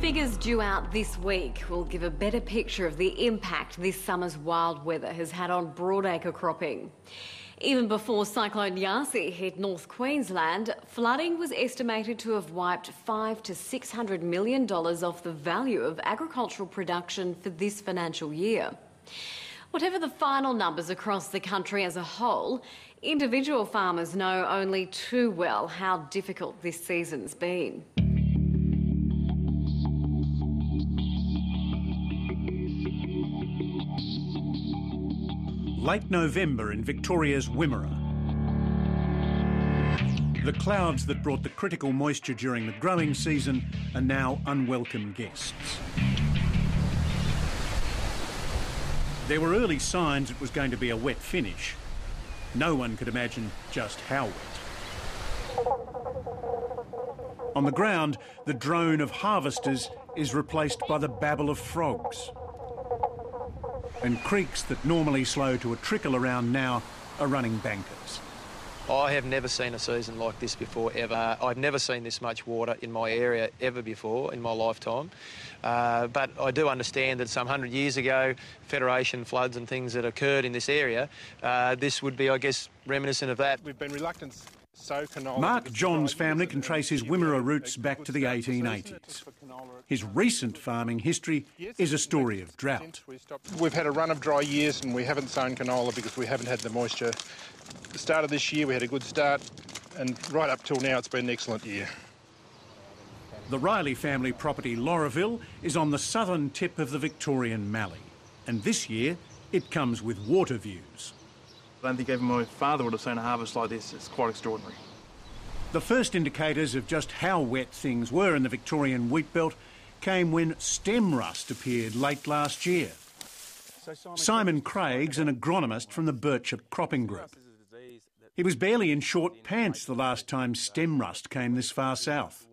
Figures due out this week will give a better picture of the impact this summer's wild weather has had on broadacre cropping. Even before Cyclone Yasi hit North Queensland, flooding was estimated to have wiped $500 to $600 million off the value of agricultural production for this financial year. Whatever the final numbers across the country as a whole, individual farmers know only too well how difficult this season's been. Late November in Victoria's Wimmera. The clouds that brought the critical moisture during the growing season are now unwelcome guests. There were early signs it was going to be a wet finish. No one could imagine just how wet. On the ground, the drone of harvesters is replaced by the babble of frogs. And creeks that normally slow to a trickle around now are running bankers. I have never seen a season like this before, ever. I've never seen this much water in my area ever before in my lifetime. But I do understand that some 100 years ago, Federation floods and things that occurred in this area, this would be, I guess, reminiscent of that. We've been reluctant to sow canola. Mark John's family can trace his Wimmera roots back to the 1880s. His recent farming history is a story of drought. We've had a run of dry years and we haven't sown canola because we haven't had the moisture. The start of this year we had a good start, and right up till now it's been an excellent year. The Riley family property Lauraville is on the southern tip of the Victorian Mallee, and this year it comes with water views. I don't think even my father would have seen a harvest like this. It's quite extraordinary. The first indicators of just how wet things were in the Victorian wheat belt came when stem rust appeared late last year. Simon Craig's an agronomist from the Birchip cropping group. He was barely in short pants the last time stem rust came this far south.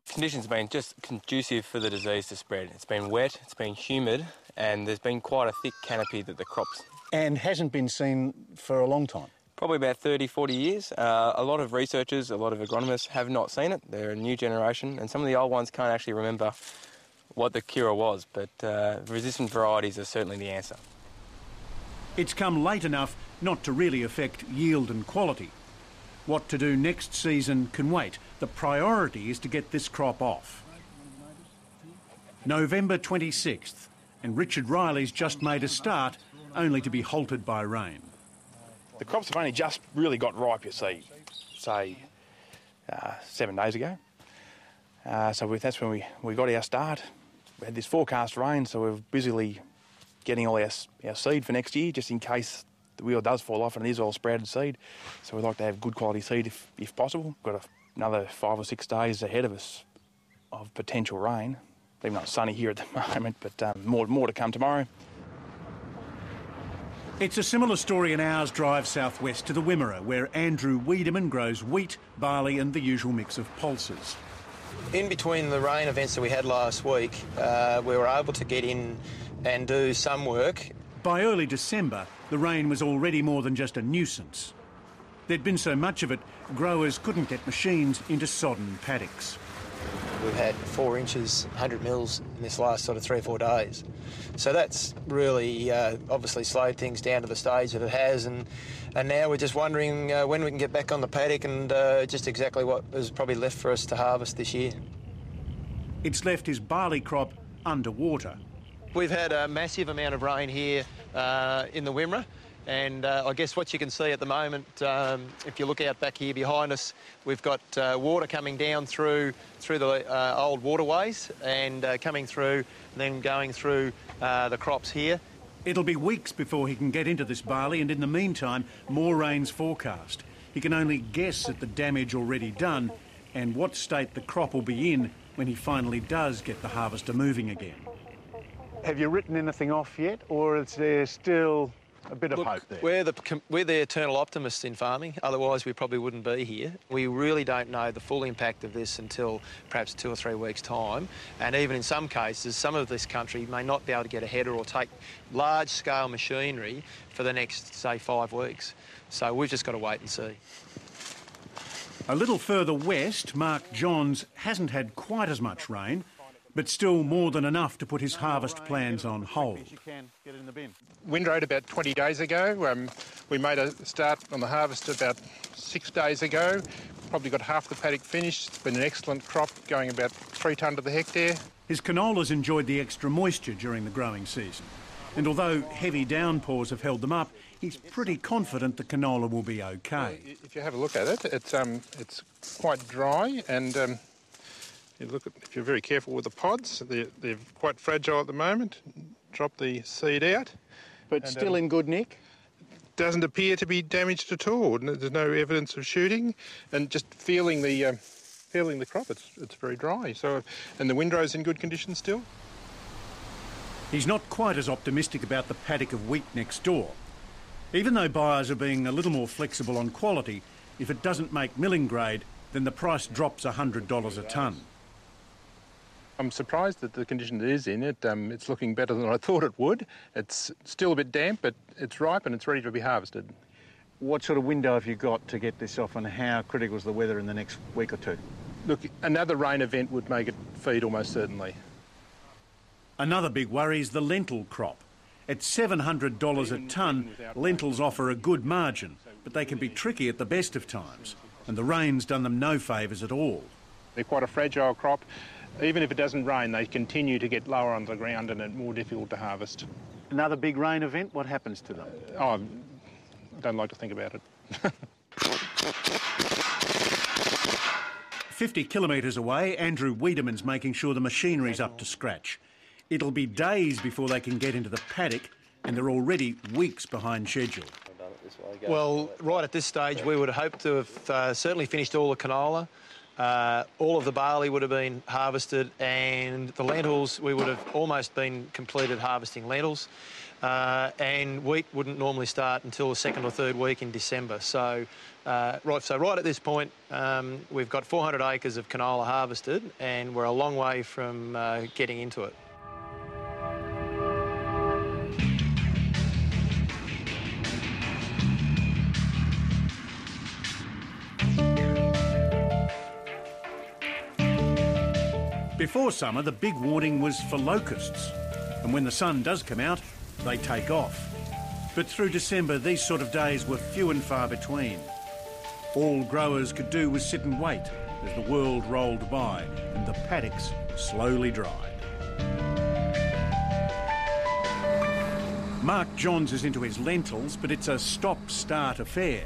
Conditions have been just conducive for the disease to spread. It's been wet, it's been humid, and there's been quite a thick canopy that the crops... And hasn't been seen for a long time? Probably about 30, 40 years. A lot of researchers, a lot of agronomists have not seen it. They're a new generation, and some of the old ones can't actually remember what the cure was, but resistant varieties are certainly the answer. It's come late enough not to really affect yield and quality. What to do next season can wait. The priority is to get this crop off. November 26th, and Richard Riley's just made a start, only to be halted by rain. The crops have only just really got ripe, you see, say 7 days ago. So that's when we got our start. We had this forecast rain, so we're busily getting all our seed for next year, just in case the wheel does fall off and it is all sprouted seed. So we'd like to have good quality seed if possible. We've got another 5 or 6 days ahead of us of potential rain, even though it's sunny here at the moment, but more to come tomorrow. It's a similar story an hour's drive southwest to the Wimmera, where Andrew Wiedemann grows wheat, barley and the usual mix of pulses. In between the rain events that we had last week, we were able to get in and do some work. By early December, the rain was already more than just a nuisance. There'd been so much of it, growers couldn't get machines into sodden paddocks. We've had 4 inches, 100 mils in this last sort of 3 or 4 days. So that's really obviously slowed things down to the stage that it has, and now we're just wondering when we can get back on the paddock and just exactly what is probably left for us to harvest this year. It's left his barley crop underwater. We've had a massive amount of rain here in the Wimmera, and I guess what you can see at the moment, if you look out back here behind us, we've got water coming down through the old waterways and coming through and then going through the crops here. It'll be weeks before he can get into this barley, and in the meantime, more rain's forecast. He can only guess at the damage already done and what state the crop will be in when he finally does get the harvester moving again. Have you written anything off yet, or is there still a bit of hope there? We're the eternal optimists in farming, otherwise we probably wouldn't be here. We really don't know the full impact of this until perhaps 2 or 3 weeks' time, and even in some cases, some of this country may not be able to get a header or take large-scale machinery for the next, say, 5 weeks. So we've just got to wait and see. A little further west, Mark Johns hasn't had quite as much rain, but still more than enough to put his harvest plans on hold. Windrowed about 20 days ago. We made a start on the harvest about 6 days ago. Probably got half the paddock finished. It's been an excellent crop, going about 3 tonne to the hectare. His canola's enjoyed the extra moisture during the growing season, and although heavy downpours have held them up, he's pretty confident the canola will be okay. If you have a look at it, it's quite dry, and if you're very careful with the pods, they're quite fragile at the moment. Drop the seed out. But still in good nick? Doesn't appear to be damaged at all. There's no evidence of shooting, and just feeling the crop, it's very dry. So, and the windrow's in good condition still. He's not quite as optimistic about the paddock of wheat next door. Even though buyers are being a little more flexible on quality, if it doesn't make milling grade, then the price drops $100 a tonne. I'm surprised at the condition it is in. It's looking better than I thought it would. It's still a bit damp, but it's ripe and it's ready to be harvested. What sort of window have you got to get this off, and how critical is the weather in the next week or two? Look, another rain event would make it feed almost certainly. Another big worry is the lentil crop. At $700 a tonne, lentils offer a good margin, but they can be tricky at the best of times, and the rain's done them no favours at all. They're quite a fragile crop. Even if it doesn't rain, they continue to get lower on the ground and it's more difficult to harvest. Another big rain event, what happens to them? I don't like to think about it. 50 kilometres away, Andrew Wiedemann's making sure the machinery's up to scratch. It'll be days before they can get into the paddock, and they're already weeks behind schedule. Well, right at this stage, we would have hoped to have certainly finished all the canola. All of the barley would have been harvested, and the lentils, we would have almost been completed harvesting lentils. And wheat wouldn't normally start until the 2nd or 3rd week in December. So right at this point, we've got 400 acres of canola harvested, and we're a long way from getting into it. Before summer, the big warning was for locusts, and when the sun does come out, they take off. But through December, these sort of days were few and far between. All growers could do was sit and wait as the world rolled by and the paddocks slowly dried. Mark Johns is into his lentils, but it's a stop-start affair.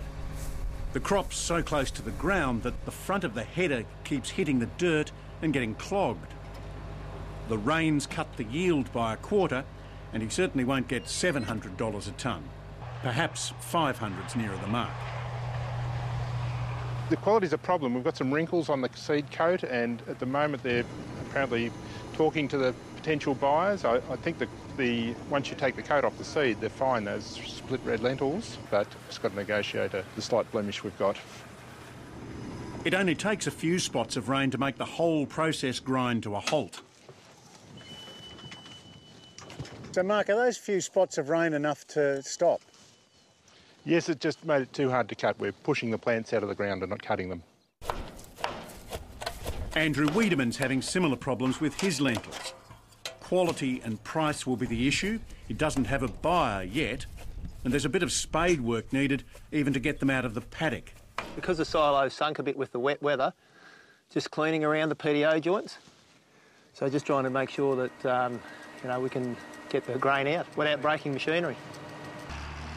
The crop's so close to the ground that the front of the header keeps hitting the dirt and getting clogged. The rains cut the yield by a quarter, and he certainly won't get $700 a tonne. Perhaps 500's nearer the mark. The quality's a problem. We've got some wrinkles on the seed coat, and at the moment they're apparently talking to the potential buyers. I think that once you take the coat off the seed, they're fine, those split red lentils, but just got to negotiate the slight blemish we've got. It only takes a few spots of rain to make the whole process grind to a halt. So, Mark, are those few spots of rain enough to stop? Yes, it just made it too hard to cut. We're pushing the plants out of the ground and not cutting them. Andrew Wiedemann's having similar problems with his lentils. Quality and price will be the issue. He doesn't have a buyer yet, and there's a bit of spade work needed even to get them out of the paddock. Because the silo sunk a bit with the wet weather, just cleaning around the PDO joints. So just trying to make sure that, we can get the grain out without breaking machinery.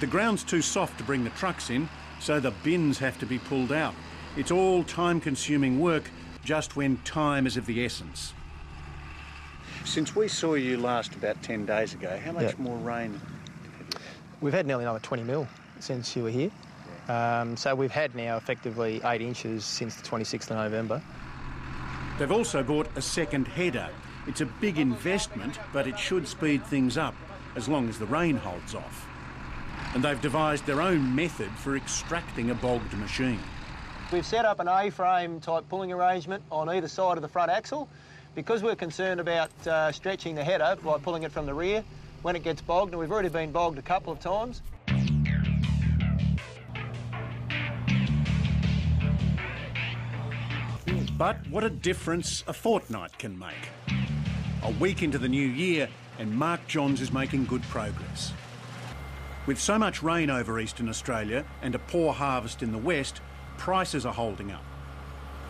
The ground's too soft to bring the trucks in, so the bins have to be pulled out. It's all time-consuming work just when time is of the essence. Since we saw you last about 10 days ago, how much more rain? We've had nearly another 20 mil since you were here. So we've had now effectively 8 inches since the 26th of November. They've also bought a second header. It's a big investment, but it should speed things up as long as the rain holds off. And they've devised their own method for extracting a bogged machine. We've set up an A-frame type pulling arrangement on either side of the front axle because we're concerned about stretching the header by pulling it from the rear when it gets bogged, and we've already been bogged a couple of times. But what a difference a fortnight can make. A week into the new year and Mark Johns is making good progress. With so much rain over eastern Australia and a poor harvest in the west, prices are holding up.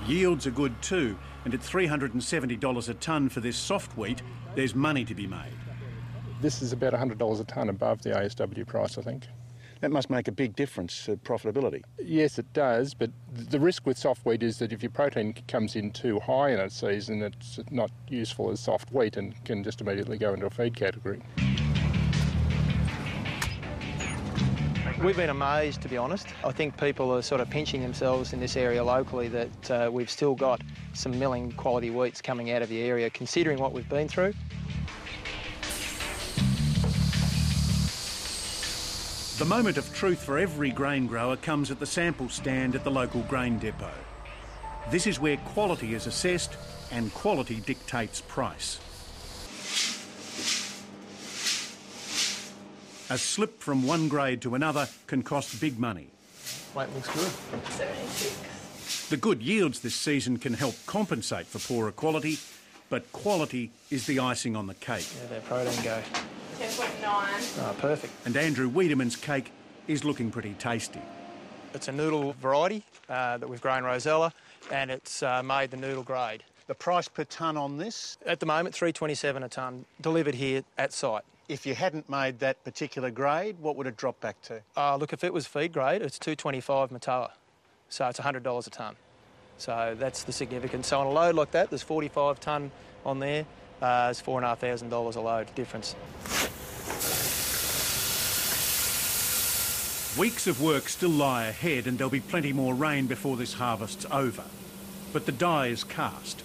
Yields are good too, and at $370 a tonne for this soft wheat, there's money to be made. This is about $100 a tonne above the ASW price, I think. That must make a big difference to profitability. Yes, it does, but the risk with soft wheat is that if your protein comes in too high in a season, it's not useful as soft wheat and can just immediately go into a feed category. We've been amazed, to be honest. I think people are sort of pinching themselves in this area locally that we've still got some milling quality wheats coming out of the area, considering what we've been through. The moment of truth for every grain grower comes at the sample stand at the local grain depot. This is where quality is assessed and quality dictates price. A slip from one grade to another can cost big money. Weight looks good. 76. The good yields this season can help compensate for poorer quality, but quality is the icing on the cake. Yeah, their protein go. 10.9. Oh, perfect. And Andrew Wiedemann's cake is looking pretty tasty. It's a noodle variety that we've grown Rosella, and it's made the noodle grade. The price per tonne on this? At the moment, $327 a tonne, delivered here at site. If you hadn't made that particular grade, what would it drop back to? Look, if it was feed grade, it's $225 Matoa, so it's $100 a tonne. So that's the significance. So on a load like that, there's 45 tonne on there. It's $4,500 a load difference. Weeks of work still lie ahead and there'll be plenty more rain before this harvest's over. But the die is cast.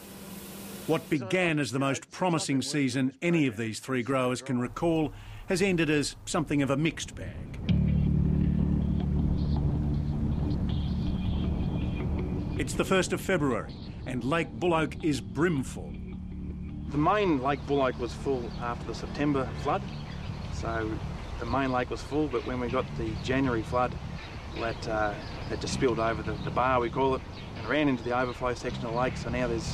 What began as the most promising season any of these three growers can recall has ended as something of a mixed bag. It's the 1st of February and Lake Bullocke is brimful. The main Lake Bullocke was full after the September flood, so the main lake was full, but when we got the January flood, that just spilled over the bar, we call it, and ran into the overflow section of the lake, so now there's